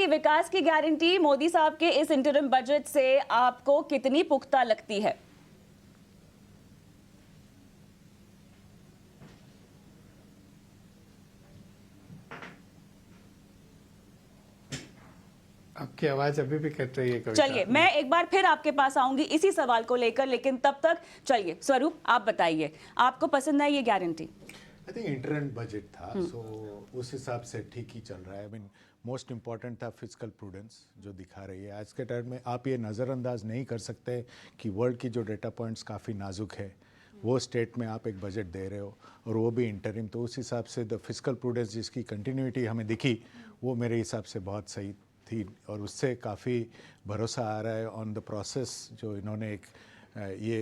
की विकास की गारंटी मोदी साहब के इस इंटरिम बजट से आपको कितनी पुख्ता लगती है? आपकी आवाज अभी भी कट रही है कविता। चलिए, मैं एक बार फिर आपके पास आऊंगी इसी सवाल को लेकर, लेकिन तब तक चलिए स्वरूप आप बताइए, आपको पसंद है ये गारंटी? आई थिंक इंटरन बजट था, सो उस हिसाब से ठीक ही चल रहा है। आई मीन मोस्ट इम्पॉर्टेंट था फिजिकल प्रूडेंस जो दिखा रही है आज के टाइम में। आप ये नज़रअंदाज नहीं कर सकते कि वर्ल्ड की जो डेटा पॉइंट्स काफ़ी नाजुक है, वो स्टेट में आप एक बजट दे रहे हो और वो भी इंटरिम, तो उस हिसाब से द फिजिकल प्रूडेंस जिसकी कंटिन्यूटी हमें दिखी वो मेरे हिसाब से बहुत सही थी और उससे काफ़ी भरोसा आ रहा है ऑन द प्रोसेस। जो इन्होंने एक ये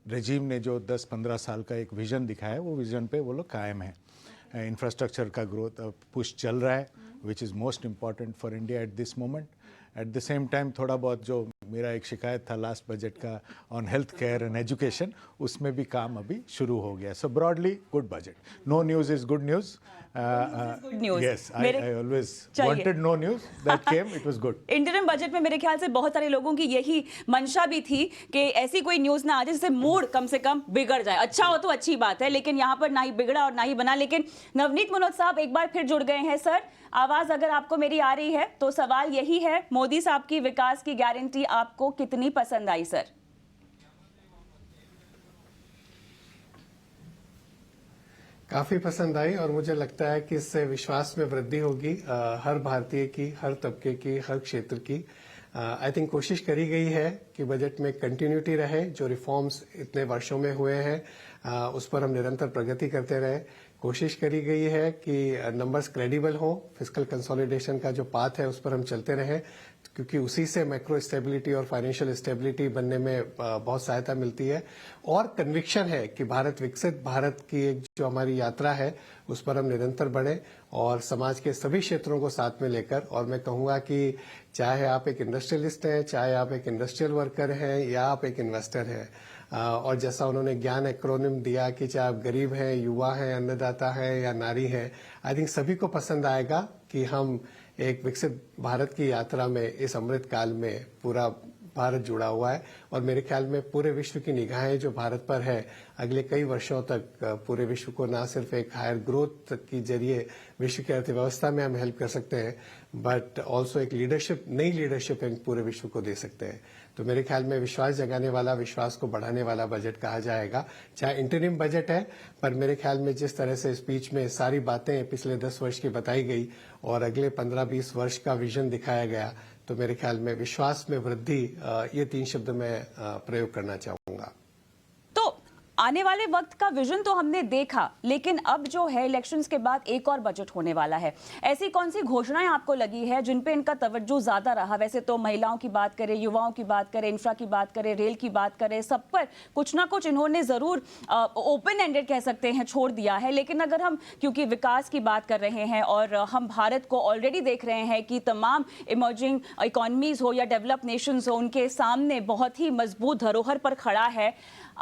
रेजीम ने जो 10-15 साल का एक विज़न दिखाया है, वो विज़न पे वो लोग कायम है। इंफ्रास्ट्रक्चर का ग्रोथ पुश चल रहा है, which is most important for India at this moment. At the same time थोड़ा बहुत जो मेरा एक शिकायत था लास्ट बजट का on health care and education, उसमें भी काम अभी शुरू हो गया। So broadly good budget. No news is good news. Yes, I always wanted no news. That came, it was good. Interim budget में मेरे ख्याल से बहुत सारे लोगों की यही मंशा भी थी कि ऐसी कोई न्यूज ना आ जाए जिससे मूड कम से कम बिगड़ जाए। अच्छा हो तो अच्छी बात है, लेकिन यहाँ पर ना ही बिगड़ा और ना ही बना। लेकिन नवनीत मनोज साहब एक बार फिर जुड़ गए हैं। सर, आवाज अगर आपको मेरी आ रही है तो सवाल यही है, मोदी साहब की विकास की गारंटी आपको कितनी पसंद आई सर? काफी पसंद आई और मुझे लगता है कि इससे विश्वास में वृद्धि होगी हर भारतीय की, हर तबके की, हर क्षेत्र की। आई थिंक कोशिश करी गई है कि बजट में कंटिन्यूटी रहे। जो रिफॉर्म्स इतने वर्षों में हुए हैं उस पर हम निरंतर प्रगति करते रहे। कोशिश करी गई है कि नंबर्स क्रेडिबल हो, फिजिकल कंसोलिडेशन का जो पाथ है उस पर हम चलते रहें, क्योंकि उसी से मैक्रो स्टेबिलिटी और फाइनेंशियल स्टेबिलिटी बनने में बहुत सहायता मिलती है। और कन्विक्शन है कि भारत विकसित भारत की एक जो हमारी यात्रा है उस पर हम निरंतर बढ़े और समाज के सभी क्षेत्रों को साथ में लेकर। और मैं कहूंगा कि चाहे आप एक इंडस्ट्रियलिस्ट हैं, चाहे आप एक इंडस्ट्रियल वर्कर हैं या आप एक इन्वेस्टर हैं, और जैसा उन्होंने ज्ञान एक्रोनिम दिया कि चाहे आप गरीब हैं, युवा हैं, अन्नदाता हैं या नारी हैं, आई थिंक सभी को पसंद आएगा कि हम एक विकसित भारत की यात्रा में इस अमृत काल में पूरा भारत जुड़ा हुआ है। और मेरे ख्याल में पूरे विश्व की निगाहें जो भारत पर है अगले कई वर्षों तक पूरे विश्व को ना सिर्फ एक हायर ग्रोथ के जरिए विश्व की अर्थव्यवस्था में हम हेल्प कर सकते हैं, बट ऑल्सो एक लीडरशिप, नई लीडरशिप पूरे विश्व को दे सकते हैं। तो मेरे ख्याल में विश्वास जगाने वाला, विश्वास को बढ़ाने वाला बजट कहा जाएगा। चाहे इंटरिम बजट है, पर मेरे ख्याल में जिस तरह से स्पीच में सारी बातें पिछले 10 वर्ष की बताई गई और अगले 15-20 वर्ष का विजन दिखाया गया, तो मेरे ख्याल में विश्वास में वृद्धि, ये 3 शब्द मैं प्रयोग करना चाहूंगा। आने वाले वक्त का विजन तो हमने देखा, लेकिन अब जो है इलेक्शंस के बाद एक और बजट होने वाला है। ऐसी कौन सी घोषणाएं आपको लगी है जिन पे इनका तवज्जो ज्यादा रहा? वैसे तो महिलाओं की बात करें, युवाओं की बात करें, इंफ्रा की बात करें, रेल की बात करें, सब पर कुछ ना कुछ इन्होंने जरूर ओपन एंडेड कह सकते हैं छोड़ दिया है। लेकिन अगर हम क्योंकि विकास की बात कर रहे हैं और हम भारत को ऑलरेडी देख रहे हैं कि तमाम इमर्जिंग इकोनॉमीज हो या डेवलप नेशंस हो, उनके सामने बहुत ही मजबूत धरोहर पर खड़ा है।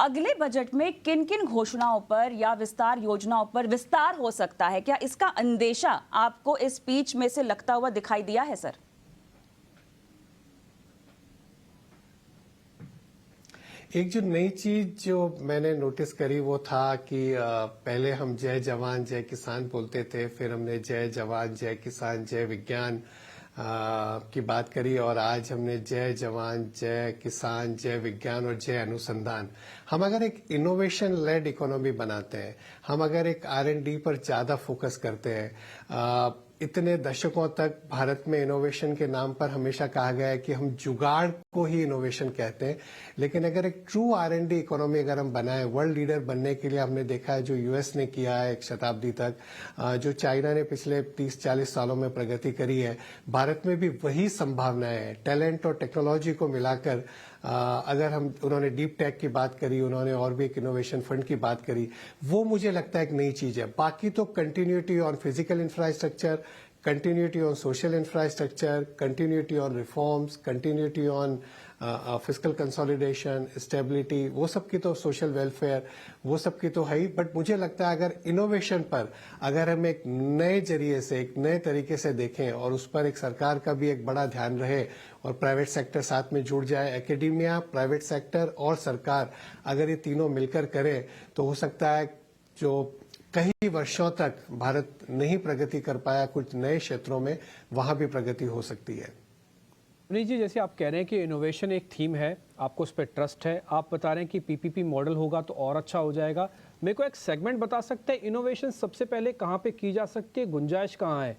अगले बजट में किन किन घोषणाओं पर या विस्तार योजनाओं पर विस्तार हो सकता है? क्या इसका अंदेशा आपको इस स्पीच में से लगता हुआ दिखाई दिया है सर? एक जो नई चीज जो मैंने नोटिस करी वो था कि पहले हम जय जवान जय किसान बोलते थे, फिर हमने जय जवान जय किसान जय विज्ञान की बात करी और आज हमने जय जवान जय किसान जय विज्ञान और जय अनुसंधान। हम अगर एक इनोवेशन लेड इकोनॉमी बनाते हैं, हम अगर एक R&D पर ज्यादा फोकस करते हैं, इतने दशकों तक भारत में इनोवेशन के नाम पर हमेशा कहा गया है कि हम जुगाड़ को ही इनोवेशन कहते हैं, लेकिन अगर एक ट्रू R&D इकोनॉमी अगर हम बनाए, वर्ल्ड लीडर बनने के लिए हमने देखा है जो यूएस ने किया है एक शताब्दी तक, जो चाइना ने पिछले 30-40 सालों में प्रगति करी है, भारत में भी वही संभावनाएं हैं। टैलेंट और टेक्नोलॉजी को मिलाकर अगर हम, उन्होंने डीप टेक की बात करी, उन्होंने और भी एक इनोवेशन फंड की बात करी, वो मुझे लगता है एक नई चीज है। बाकी तो continuity on physical infrastructure, continuity on social infrastructure, continuity on reforms, continuity on fiscal consolidation, stability, वो सब की तो social welfare, वो सब की तो है ही. बट मुझे लगता है अगर innovation पर अगर हम एक नए जरिए से, एक नए तरीके से देखें और उस पर एक सरकार का भी एक बड़ा ध्यान रहे और प्राइवेट सेक्टर साथ में जुड़ जाए, एकेडेमिया, प्राइवेट सेक्टर और सरकार अगर ये तीनों मिलकर करें तो हो सकता है जो कई वर्षों तक भारत नहीं प्रगति कर पाया कुछ नए क्षेत्रों में, वहां भी प्रगति हो सकती है. पुनीत जी, जैसे आप कह रहे हैं कि इनोवेशन एक थीम है, आपको उस पर ट्रस्ट है, आप बता रहे हैं कि पीपीपी मॉडल होगा तो और अच्छा हो जाएगा. मेरे को एक सेगमेंट बता सकते हैं इनोवेशन सबसे पहले कहाँ पे की जा सकती है, गुंजाइश कहाँ है?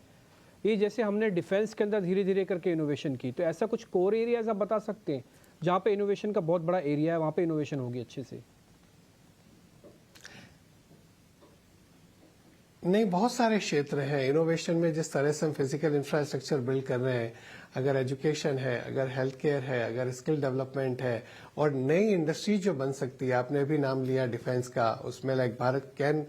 ये जैसे हमने डिफेंस के अंदर धीरे धीरे करके इनोवेशन की, तो ऐसा कुछ कोर एरियाज आप बता सकते हैं जहाँ पे इनोवेशन का बहुत बड़ा एरिया है, वहाँ पे इनोवेशन होगी अच्छे से? नहीं, बहुत सारे क्षेत्र हैं इनोवेशन में. जिस तरह से हम फिजिकल इंफ्रास्ट्रक्चर बिल्ड कर रहे हैं, अगर एजुकेशन है, अगर हेल्थ केयर है, अगर स्किल डेवलपमेंट है और नई इंडस्ट्री जो बन सकती है, आपने भी नाम लिया डिफेंस का, उसमें लाइक भारत कैन,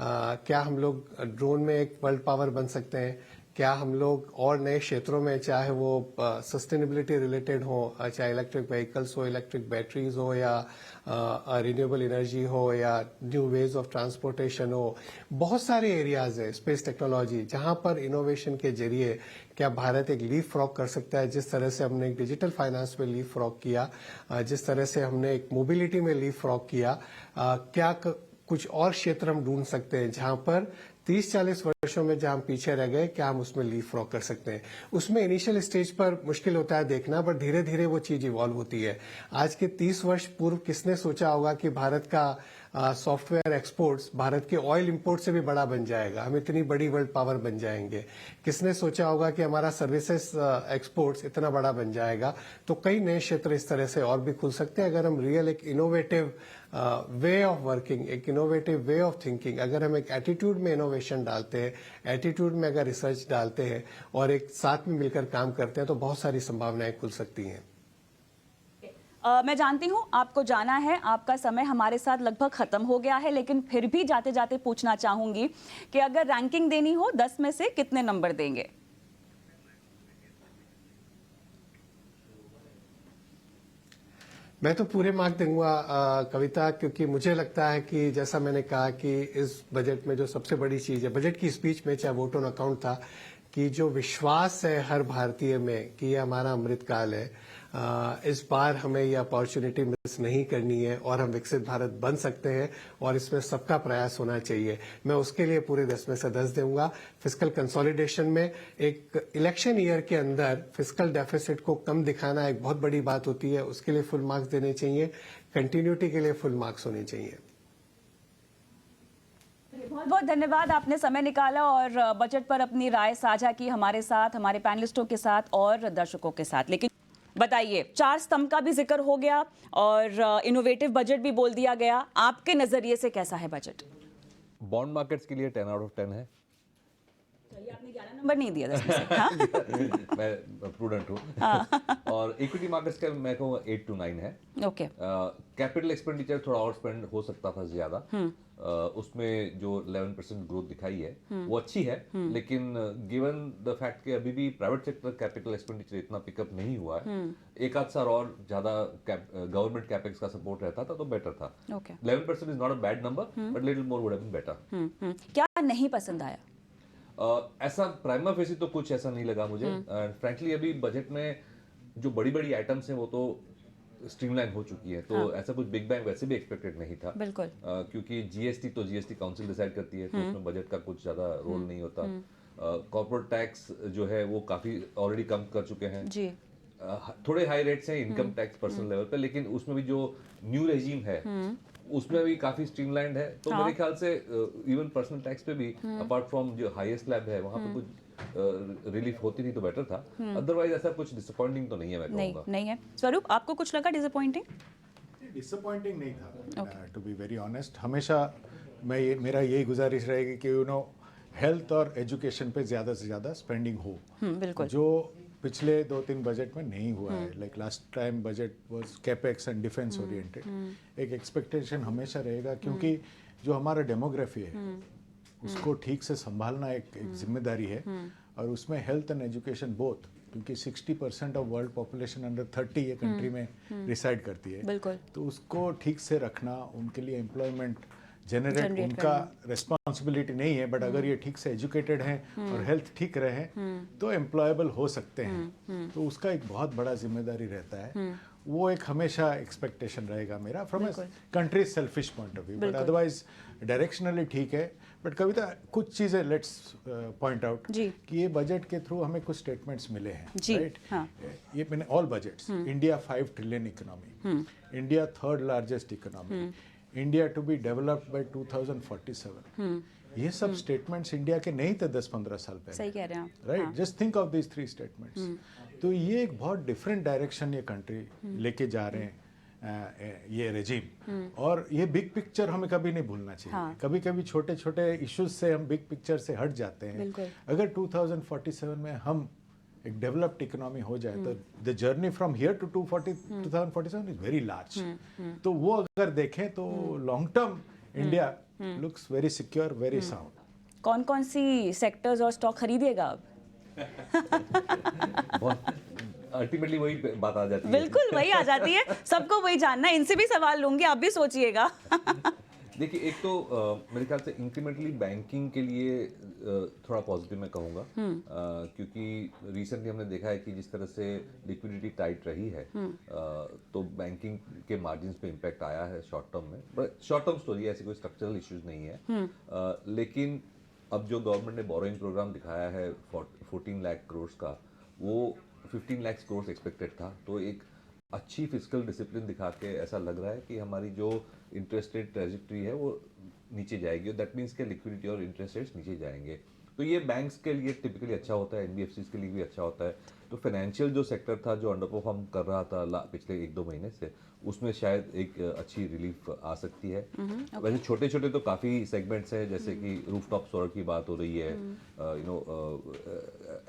क्या हम लोग ड्रोन में एक वर्ल्ड पावर बन सकते हैं? क्या हम लोग और नए क्षेत्रों में, चाहे वो सस्टेनेबिलिटी रिलेटेड हो, चाहे इलेक्ट्रिक व्हीकल्स हो, इलेक्ट्रिक बैटरीज हो या रिन्यूएबल एनर्जी हो या न्यू वेज ऑफ ट्रांसपोर्टेशन हो, बहुत सारे एरियाज है, स्पेस टेक्नोलॉजी, जहां पर इनोवेशन के जरिए क्या भारत एक लीप फ्रॉग कर सकता है. जिस तरह से हमने एक डिजिटल फाइनेंस में लीप फ्रॉग किया, जिस तरह से हमने एक मोबिलिटी में लीप फ्रॉग किया, क्या कुछ और क्षेत्र हम ढूंढ सकते हैं जहां पर 30-40 वर्षों में जहां हम पीछे रह गए, क्या हम उसमें लीप फ्रॉग कर सकते हैं? उसमें इनिशियल स्टेज पर मुश्किल होता है देखना, बट धीरे धीरे वो चीज इवॉल्व होती है. आज के 30 वर्ष पूर्व किसने सोचा होगा कि भारत का सॉफ्टवेयर एक्सपोर्ट्स भारत के ऑयल इंपोर्ट से भी बड़ा बन जाएगा, हम इतनी बड़ी वर्ल्ड पावर बन जाएंगे? किसने सोचा होगा कि हमारा सर्विसेज एक्सपोर्ट्स इतना बड़ा बन जाएगा? तो कई नए क्षेत्र इस तरह से और भी खुल सकते हैं अगर हम रियल एक इनोवेटिव वे ऑफ वर्किंग, एक इनोवेटिव वे ऑफ थिंकिंग, अगर हम एक एटीट्यूड में इनोवेशन डालते हैं, एटीट्यूड में अगर रिसर्च डालते हैं और एक साथ में मिलकर काम करते हैं, तो बहुत सारी संभावनाएं खुल सकती हैं. मैं जानती हूं आपको जाना है, आपका समय हमारे साथ लगभग खत्म हो गया है, लेकिन फिर भी जाते जाते पूछना चाहूंगी कि अगर रैंकिंग देनी हो 10 में से कितने नंबर देंगे? मैं तो पूरे मार्क दूंगा कविता, क्योंकि मुझे लगता है कि जैसा मैंने कहा कि इस बजट में जो सबसे बड़ी चीज है, बजट की स्पीच में चाहे वोट ऑन अकाउंट था, कि जो विश्वास है हर भारतीय में कि ये हमारा अमृतकाल है, इस बार हमें ये अपॉर्चुनिटी मिस नहीं करनी है और हम विकसित भारत बन सकते हैं और इसमें सबका प्रयास होना चाहिए. मैं उसके लिए पूरे 10 में से 10 दूंगा. फिस्कल कंसोलिडेशन में एक इलेक्शन ईयर के अंदर फिस्कल डेफिसिट को कम दिखाना एक बहुत बड़ी बात होती है, उसके लिए फुल मार्क्स देने चाहिए. कंटिन्यूटी के लिए फुल मार्क्स होने चाहिए. बहुत बहुत धन्यवाद, आपने समय निकाला और बजट पर अपनी राय साझा की हमारे साथ, हमारे पैनलिस्टों के साथ और दर्शकों के साथ. लेकिन बताइए, 4 स्तंभ का भी जिक्र हो गया और इनोवेटिव बजट भी बोल दिया गया. आपके नजरिए से कैसा है बजट? बॉन्ड मार्केट्स के लिए 10 आउट ऑफ 10 है. चलिए, आपने 11 नंबर नहीं दिया 10 में से. हाँ? मैं प्रूडेंट हूँ. और इक्विटी मार्केट्स का मैं कहूँगा 8 to 9 है. ओके. कैपिटल एक्सपेंडिचर थोड़ा और स्पेंड हो सकता था ज्यादा. उसमें जो 11% ग्रोथ दिखाई है वो अच्छी है, लेकिन गिवन द फैक्ट कि अभी भी प्राइवेट सेक्टर कैपिटल एक्सपेंडिचर इतना पिकअप नहीं हुआ है, एक आध साल और ज्यादा गवर्नमेंट कैपेक्स का सपोर्ट रहता था तो बेटर था. 11% is not a bad number, but little more would have been better. क्या नहीं पसंद आया? ऐसा प्राइमा फेसी तो कुछ ऐसा नहीं लगा मुझे. फ्रैंकली अभी बजट में जो बड़ी बड़ी आइटम्स हैं वो तो स्ट्रीमलाइन हो चुकी है, तो ऐसा कुछ बिग बैंग वैसे भी एक्सपेक्टेड नहीं था. बिल्कुल. क्योंकि जीएसटी तो जीएसटी काउंसिल डिसाइड करती है, तो उसमें बजट का कुछ ज्यादा रोल नहीं होता. कॉर्पोरेट टैक्स जो है वो काफी ऑलरेडी कम कर चुके हैं जी. थोड़े हाई रेट्स हैं इनकम टैक्स पर्सनल लेवल पे, लेकिन उसमें भी जो न्यू रेजिम है उसमें भी काफी स्ट्रीमलाइंड है. तो मेरे ख्याल से इवन पर्सनल टैक्स पे भी अपार्ट फ्रॉम जो हाईएस्ट स्लैब है वहां पे कुछ रिलीफ होती नहीं तो बेटर था. अदरवाइज ऐसा कुछ डिसअपॉइंटिंग तो नहीं है, मैं कहूंगा. नहीं है. स्वरूप, आपको कुछ लगा डिसअपॉइंटिंग? डिसअपॉइंटिंग नहीं था, टू बी वेरी ऑनेस्ट. हमेशा मेरा यही गुजारिश रहेगी कि हेल्थ और एजुकेशन पे ज़्यादा से ज़्यादा स्पेंडिंग हो. बिल्कुल. जो पिछले 2-3 बजट में नहीं हुआ है, like last time budget was capex and defence oriented. एक एक्सपेक्टेशन हमेशा रहेगा, क्योंकि जो हमारा डेमोग्राफी है उसको ठीक से संभालना एक जिम्मेदारी है. और उसमें हेल्थ एंड एजुकेशन बोथ, क्योंकि 60% ऑफ वर्ल्ड पॉपुलेशन अंडर 30 ये कंट्री में रिसाइड करती है। बिल्कुल। तो उसको ठीक से रखना, उनके लिए एम्प्लॉयमेंट जनरेट Generate उनका रिस्पॉन्सिबिलिटी नहीं है, बट अगर ये ठीक से एजुकेटेड हैं और हेल्थ ठीक रहे तो एम्प्लॉयबल हो सकते हैं। तो उसका एक बहुत बड़ा जिम्मेदारी रहता है। वो एक हमेशा एक्सपेक्टेशन रहेगा मेरा from country selfish point of view, but otherwise directionally ठीक है। बट कविता, कुछ चीज़ें लेट्स पॉइंट आउट जी। कि ये बजट के थ्रू हमें कुछ स्टेटमेंट्स मिले हैं, जी, राइट? हाँ। ये मैंने all budgets, India 5 trillion economy, India 3rd largest economy, India to be developed by 2047, ये सब स्टेटमेंट्स इंडिया के नहीं थे 10-15 साल पहले। सही कह रहे हैं आप। Right, just think of these 3 statements. तो ये एक बहुत डिफरेंट डायरेक्शन ये कंट्री लेके जा रहे हैं, ये रेजिम। और ये बिग पिक्चर हमें कभी नहीं भूलना चाहिए। हाँ। कभी कभी छोटे छोटे इश्यूज से हम बिग पिक्चर से हट जाते हैं। बिल्कुल। अगर 2047 में हम एक डेवलप्ड इकोनॉमी हो जाए तो the journey from here to 2047 is very large. तो वो अगर देखें तो long term India looks very secure, very sound. कौन कौन सी सेक्टर्स और स्टॉक खरीदिएगा अब? अल्टीमेटली वही बात आ जाती है। बिल्कुल वही आ जाती है, सबको वही जानना है। इनसे भी सवाल लूंगी, आप भी सोचिएगा। देखिए, एक तो मेरे ख्याल से इंक्रीमेंटली बैंकिंग के लिए थोड़ा पॉजिटिव मैं कहूँगा, क्योंकि रिसेंटली हमने देखा है कि जिस तरह से लिक्विडिटी टाइट रही है, तो बैंकिंग के मार्जिन्स पे इम्पैक्ट आया है शॉर्ट टर्म में। बट शॉर्ट टर्म स्टोरी है, ऐसी कोई स्ट्रक्चरल इश्यूज नहीं है। लेकिन अब जो गवर्नमेंट ने बोरोइंग प्रोग्राम दिखाया है 14 लाख करोड़ का, वो 15 लाख करोड़ एक्सपेक्टेड था। तो एक अच्छी फिजिकल डिसिप्लिन दिखा के ऐसा लग रहा है कि हमारी जो इंटरेस्ट रेट ट्रेजेक्ट्री है वो नीचे जाएगी, और दैट मीन्स के लिक्विडिटी और इंटरेस्ट रेट्स नीचे जाएंगे। तो ये बैंक्स के लिए टिपिकली अच्छा होता है, एनबीएफसीज के लिए भी अच्छा होता है। तो फाइनेंशियल जो सेक्टर था, जो अंडर परफॉर्म कर रहा था पिछले 1-2 महीने से, उसमें शायद एक अच्छी रिलीफ आ सकती है। वैसे छोटे छोटे तो काफ़ी सेगमेंट्स हैं, जैसे कि रूफटॉप सोलर की बात हो रही है,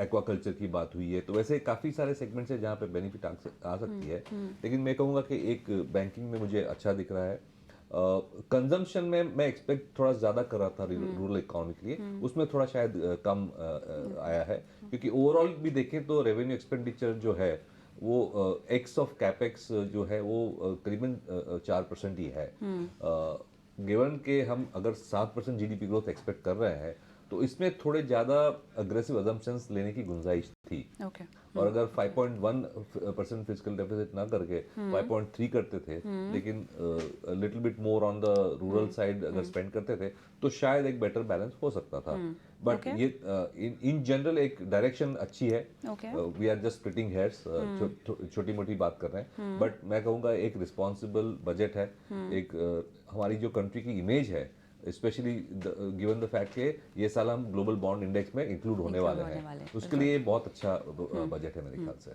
एक्वाकल्चर की बात हुई है। तो वैसे काफ़ी सारे सेगमेंट्स हैं जहाँ पे बेनिफिट आ सकती है। लेकिन मैं कहूँगा कि एक बैंकिंग में मुझे अच्छा दिख रहा है। कंजम्पशन में मैं एक्सपेक्ट थोड़ा ज़्यादा कर रहा था रूरल इकोनॉमी के लिए, उसमें थोड़ा शायद कम आया है। क्योंकि ओवरऑल भी देखें तो रेवेन्यू एक्सपेंडिचर जो है वो एक्स ऑफ कैपेक्स जो है वो करीबन 4% ही है। गिवन के हम अगर 7% जीडीपी ग्रोथ एक्सपेक्ट कर रहे हैं, तो इसमें थोड़े ज़्यादा अग्रेसिव अजम्पशंस लेने की गुंजाइश थी। और अगर 5.1% फिजिकल डेफिसिट ना करके 5.3 करते थे, लेकिन little bit more on the rural side अगर स्पेंड करते थे, तो शायद एक बेटर बैलेंस हो सकता था। बट ये इन जनरल एक डायरेक्शन अच्छी है। We are just splitting hairs, छोटी मोटी बात कर रहे हैं। बट मैं कहूँगा एक रिस्पॉन्सिबल बजट है। एक हमारी जो कंट्री की इमेज है, स्पेशली गिवन द फैक्ट के ये साल हम ग्लोबल बॉन्ड इंडेक्स में इंक्लूड होने वाले हैं, उसके लिए बहुत अच्छा बजट है मेरे ख्याल से।